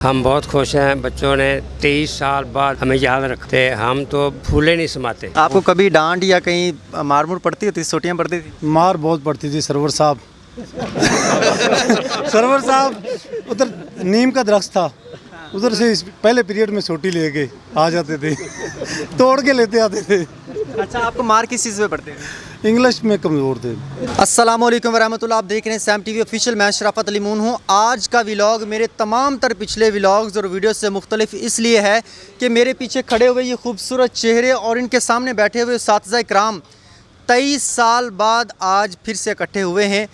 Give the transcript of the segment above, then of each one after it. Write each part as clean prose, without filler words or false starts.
हम बहुत खुश हैं। बच्चों ने 23 साल बाद हमें याद रखते, हम तो फूले नहीं समाते। आपको कभी डांट या कहीं मार मुर पड़ती होती, सोटियाँ पड़ती थी? मार बहुत पड़ती थी सरवर साहब। सरवर साहब उधर नीम का दरख्त था, उधर से पहले पीरियड में सोटी लेके आ जाते थे, तोड़ के लेते आते थे। अच्छा, आपको मार किस चीज़ में पड़ते थे? इंग्लिश में कमज़ोर थे। अस्सलाम वालेकुम वरहमतुल्लाह। आप देख रहे हैं सैम टीवी ऑफिशियल। मैं शराफत अली मून हूँ। आज का व्लॉग मेरे तमाम तर पिछले व्लॉग्स और वीडियो से मुख्तलिफ इसलिए है कि मेरे पीछे खड़े हुए ये खूबसूरत चेहरे और इनके सामने बैठे हुए साथीज़ा इकराम 23 साल बाद आज फिर से इकट्ठे हुए हैं।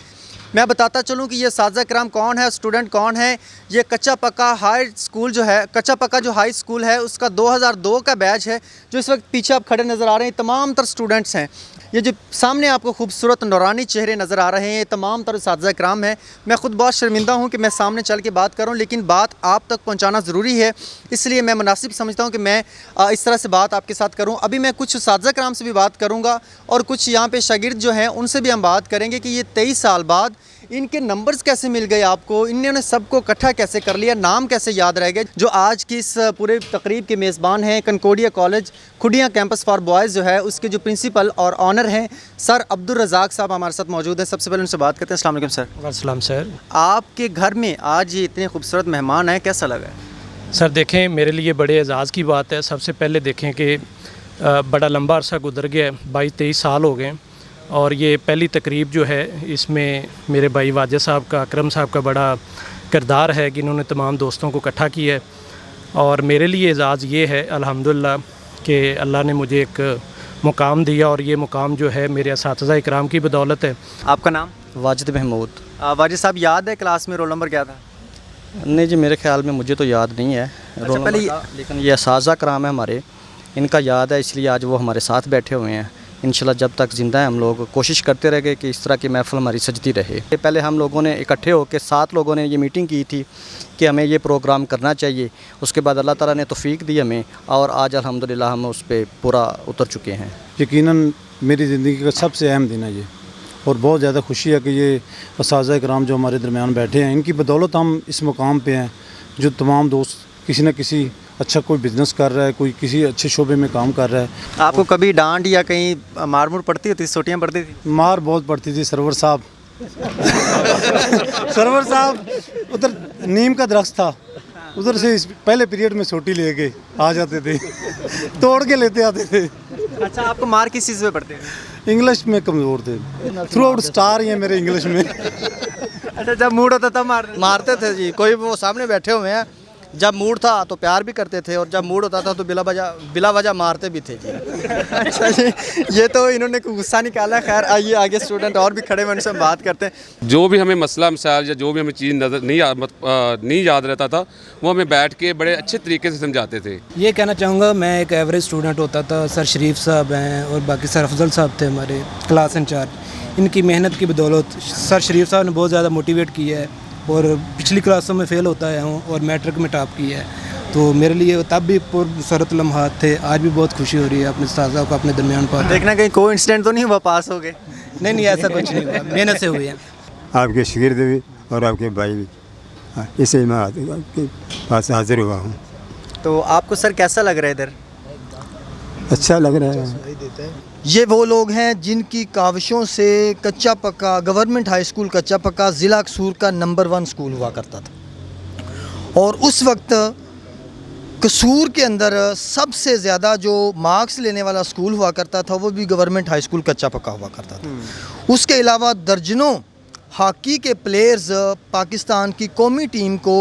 मैं बताता चलूँ कि ये साथीज़ा इकराम कौन है, स्टूडेंट कौन है। ये कच्चा पक्का हाई स्कूल जो है, कच्चा पक्का जो हाई स्कूल है उसका 2002 का बैच है। जो इस वक्त पीछे आप खड़े नज़र आ रहे हैं तमाम तर स्टूडेंट्स हैं। ये जो सामने आपको खूबसूरत नौरानी चेहरे नज़र आ रहे हैं, तमाम तरह साथीज़ा इकराम हैं। मैं ख़ुद बहुत शर्मिंदा हूँ कि मैं सामने चल के बात करूँ, लेकिन बात आप तक पहुँचाना ज़रूरी है, इसलिए मैं मुनासिब समझता हूँ कि मैं इस तरह से बात आपके साथ करूँ। अभी मैं कुछ साथीज़ा इकराम से भी बात करूँगा और कुछ यहाँ पे शागिर्द जो हैं उनसे भी हम बात करेंगे कि ये 23 साल बाद इनके नंबर्स कैसे मिल गए आपको, इन्होंने सबको इकट्ठा कैसे कर लिया, नाम कैसे याद रह गए। जो आज की इस पूरे तकरीब के मेज़बान हैं, कनकोडिया college Khudiya campus for boys जो है उसके जो प्रिंसिपल और ऑनर हैं सर अब्दुल रज़ाक साहब हमारे साथ मौजूद हैं। सबसे पहले उनसे बात करते हैं। अस्सलाम वालेकुम सर। अस्सलाम सर। आपके घर में आज ये इतने खूबसूरत मेहमान आए, कैसा लगा? सर देखें, मेरे लिए बड़े एजाज़ की बात है। सबसे पहले देखें कि बड़ा लंबा अरसा गुजर गया, 22-23 साल हो गए और ये पहली तकरीब जो है इसमें मेरे भाई वाजिद साहब का, अकरम साहब का बड़ा किरदार है कि इन्होंने तमाम दोस्तों को इकट्ठा किया है। और मेरे लिए एजाज़ ये है अल्हम्दुलिल्लाह कि अल्लाह ने मुझे एक मुकाम दिया और ये मुकाम जो है मेरे असातिज़ा इकराम की बदौलत है। आपका नाम? वाजिद महमूद। वाजिद साहब, याद है क्लास में रोल नंबर क्या था? नहीं जी, मेरे ख्याल में मुझे तो याद नहीं है रोल नंबर का, लेकिन ये असातिज़ा इकराम है हमारे, इनका याद है, इसलिए आज वो हमारे साथ बैठे हुए हैं। इंशाल्लाह जब तक ज़िंदा है हम लोग कोशिश करते रहे कि इस तरह की महफ़िल हमारी सजती रहे। पहले हम लोगों ने इकट्ठे होकर 7 लोगों ने ये मीटिंग की थी कि हमें ये प्रोग्राम करना चाहिए। उसके बाद अल्लाह ताला ने तौफ़ीक दी हमें और आज अल्हम्दुलिल्लाह हम उस पर पूरा उतर चुके हैं। यकीनन मेरी ज़िंदगी का सबसे अहम दिन है ये, और बहुत ज़्यादा खुशी है कि ये असातिज़ा इकराम जो हमारे दरमियान बैठे हैं, इनकी बदौलत हम इस मुकाम पे हैं। जो तमाम दोस्त किसी न किसी अच्छा कोई बिज़नेस कर रहा है, कोई किसी अच्छे शोबे में काम कर रहा है। आपको कभी डांट या कहीं मार मुर पड़ती होती, सोटियाँ पड़ती थी? मार बहुत पड़ती थी सरवर साहब। सरवर साहब उधर नीम का दरख्त था, उधर से पहले पीरियड में सोटी लेके आ जाते थे, तोड़ के लेते आते थे। अच्छा, आपको मार किस चीज़ में पड़ते थे? इंग्लिश में कमज़ोर थे, थ्रू आउट स्टार ही है मेरे इंग्लिश में। अच्छा, जब मूड होता था मारते थे जी, कोई वो सामने बैठे हुए हैं, जब मूड था तो प्यार भी करते थे और जब मूड होता था तो बिला वजह मारते भी थे जी। अच्छा जी, ये तो इन्होंने गुस्सा निकाला। खैर आइए आगे स्टूडेंट और भी खड़े हुए, उनसे बात करते हैं। जो भी हमें मसला मसाइल या जो भी हमें चीज़ नज़र नहीं याद रहता था, वो हमें बैठ के बड़े अच्छे तरीके से समझाते थे। ये कहना चाहूँगा, मैं एक एवरेज स्टूडेंट होता था। सर शरीफ साहब हैं और बाकी सर अफजल साहब थे हमारे क्लास इंचार्ज। इनकी मेहनत की बदौलत सर शरीफ साहब ने बहुत ज़्यादा मोटिवेट किया है और पिछली क्लासों में फ़ेल होता आया हूँ और मैट्रिक में टॉप किया है। तो मेरे लिए तब भी पुरसरत लम्हात थे, आज भी बहुत खुशी हो रही है अपने साथियों को अपने दरमियान पर। देखना कहीं कोई इंसिडेंट तो नहीं हुआ, पास हो गए? नहीं, ऐसा कुछ नहीं हुआ, मेहनत से हुए हैं। आपके शागिर्द भी और आपके भाई भी, इसे मैं आपके पास हाजिर हुआ हूँ। तो आपको सर कैसा लग रहा है इधर? अच्छा लग रहा है। ये वो लोग हैं जिनकी काविशों से कच्चा पक्का गवर्नमेंट हाई स्कूल कच्चा पक्का ज़िला कसूर का नंबर 1 स्कूल हुआ करता था और उस वक्त कसूर के अंदर सबसे ज़्यादा जो मार्क्स लेने वाला स्कूल हुआ करता था वो भी गवर्नमेंट हाई स्कूल कच्चा पक्का हुआ करता था। उसके अलावा दर्जनों हॉकी के प्लेयर्स पाकिस्तान की कौमी टीम को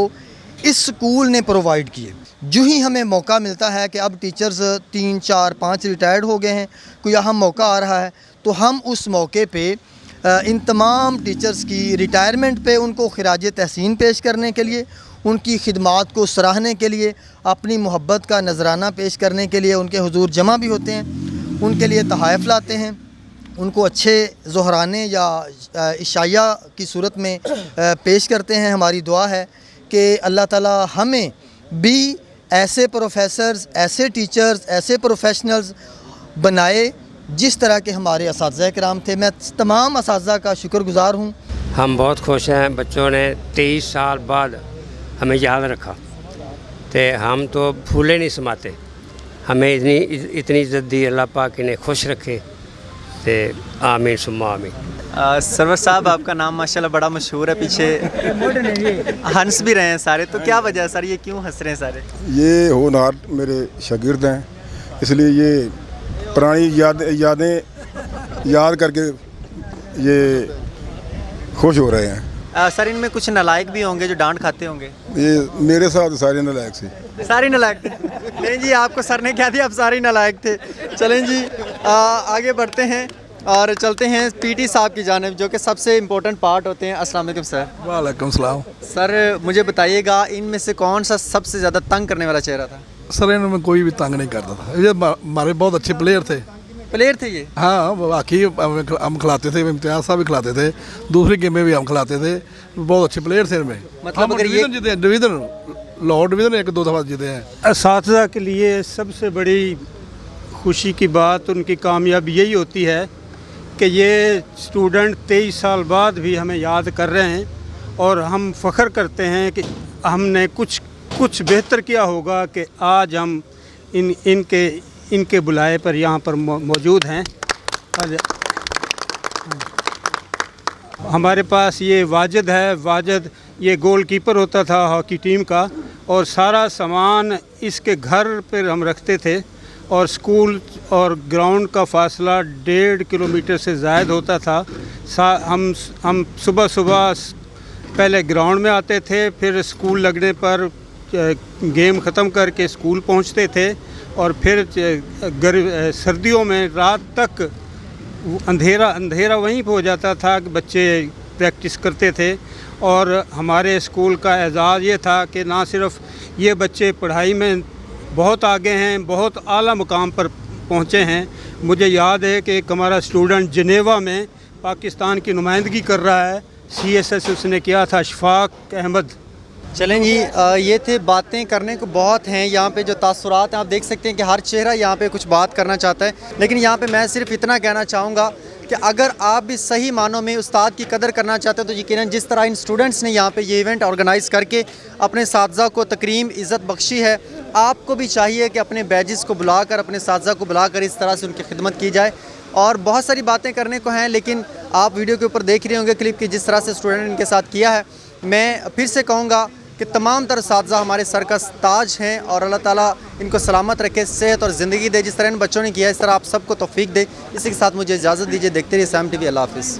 इस स्कूल ने प्रोवाइड किए। जो ही हमें मौका मिलता है कि अब टीचर्स 3, 4, 5 रिटायर्ड हो गए हैं, कोई अहम मौका आ रहा है, तो हम उस मौके पे इन तमाम टीचर्स की रिटायरमेंट पे उनको खिराज तहसीन पेश करने के लिए, उनकी खिदमात को सराहने के लिए, अपनी मोहब्बत का नजराना पेश करने के लिए उनके हुजूर जमा भी होते हैं, उनके लिए तहाइफ लाते हैं, उनको अच्छे ज़ोहराने या इशाया की सूरत में पेश करते हैं। हमारी दुआ है कि अल्लाह ताला हमें भी ऐसे प्रोफेसर्स, ऐसे टीचर्स, ऐसे प्रोफेशनल्स बनाए जिस तरह के हमारे असातिज़ा इकराम थे। मैं तमाम असातिज़ा का शुक्रगुज़ार हूँ। हम बहुत खुश हैं। बच्चों ने 23 साल बाद हमें याद रखा। ते हम तो फूले नहीं समाते। हमें इतनी इज्जत दी, अल्लाह पाक इन्हें खुश रखे। ते आमीन सुम्मा आमीन। सरवर साहब, आपका नाम माशाल्लाह बड़ा मशहूर है, पीछे हंस भी रहे हैं सारे, तो क्या वजह है सर, ये क्यों हंस रहे हैं सारे? ये होनहार मेरे शागिर्द हैं, इसलिए ये पुरानी यादें याद करके ये खुश हो रहे हैं। सर, इनमें कुछ नालायक भी होंगे जो डांट खाते होंगे? ये मेरे साथ सारे नालायक से। सारे नालायक थे? नहीं जी, आपको सर ने क्या दिया, आप सारे नालायक थे। चलें जी, आगे बढ़ते हैं और चलते हैं पीटी साहब की जानिब, जो कि सबसे इम्पोर्टेंट पार्ट होते हैं। अस्सलाम वालेकुम सर। वालेकुम सलाम। सर, मुझे बताइएगा, इनमें से कौन सा सबसे ज़्यादा तंग करने वाला चेहरा था? सर, इनमें कोई भी तंग नहीं करता था, ये हमारे बहुत अच्छे प्लेयर थे। प्लेयर थे ये? हाँ, बाकी हम खिलाते थे, इम्तियाज साहब भी खिलाते थे, दूसरी गेमें भी हम खिलाते थे, बहुत अच्छे प्लेयर थे इनमें। मतलब अगर ये जीते, डिवीज़न लाहौर डिवीज़न 1-2 दफ़ा जीते हैं। असातिज़ा के लिए सबसे बड़ी खुशी की बात, उनकी कामयाबी यही होती है कि ये स्टूडेंट 23 साल बाद भी हमें याद कर रहे हैं, और हम फ़ख्र करते हैं कि हमने कुछ बेहतर किया होगा कि आज हम इनके बुलाए पर यहाँ पर मौजूद हैं। हमारे पास ये वाजिद है। वाजिद ये गोलकीपर होता था हॉकी टीम का, और सारा सामान इसके घर पर हम रखते थे, और स्कूल और ग्राउंड का फासला 1.5 किलोमीटर से ज़ायद होता था। हम सुबह पहले ग्राउंड में आते थे, फिर स्कूल लगने पर गेम ख़त्म करके स्कूल पहुंचते थे, और फिर सर्दियों में रात तक अंधेरा वहीं पर हो जाता था कि बच्चे प्रैक्टिस करते थे। और हमारे स्कूल का एजाज़ ये था कि ना सिर्फ़ ये बच्चे पढ़ाई में बहुत आगे हैं, बहुत आला मुकाम पर पहुँचे हैं। मुझे याद है कि एक हमारा स्टूडेंट जिनेवा में पाकिस्तान की नुमाइंदगी कर रहा है, CSS उसने किया था, शफाक अहमद। चलें जी, ये थे, बातें करने को बहुत हैं यहाँ पे, जो तासुरात हैं आप देख सकते हैं कि हर चेहरा यहाँ पे कुछ बात करना चाहता है। लेकिन यहाँ पे मैं सिर्फ इतना कहना चाहूँगा कि अगर आप भी सही मानों में उस्ताद की कदर करना चाहते हो, तो यकीनन जिस तरह इन स्टूडेंट्स ने यहाँ पे ये इवेंट ऑर्गेनाइज़ करके अपने साथी को तकरीम इज़्ज़त बख्शी है, आपको भी चाहिए कि अपने बैजेस को बुलाकर, अपने साथी को बुलाकर इस तरह से उनकी खिदमत की जाए। और बहुत सारी बातें करने को हैं, लेकिन आप वीडियो के ऊपर देख रहे होंगे क्लिप की, जिस तरह से स्टूडेंट ने इनके साथ किया है। मैं फिर से कहूँगा कि तमाम तर साथी हमारे सर का ताज हैं, और अल्लाह ताला इनको सलामत रखे, सेहत और ज़िंदगी दे। जिस तरह इन बच्चों ने किया, इस तरह आप सबको तौफीक दे। इसी के साथ मुझे इजाज़त दीजिए। देखते रहिए SAM TV। अल्लाह हाफ़िज़।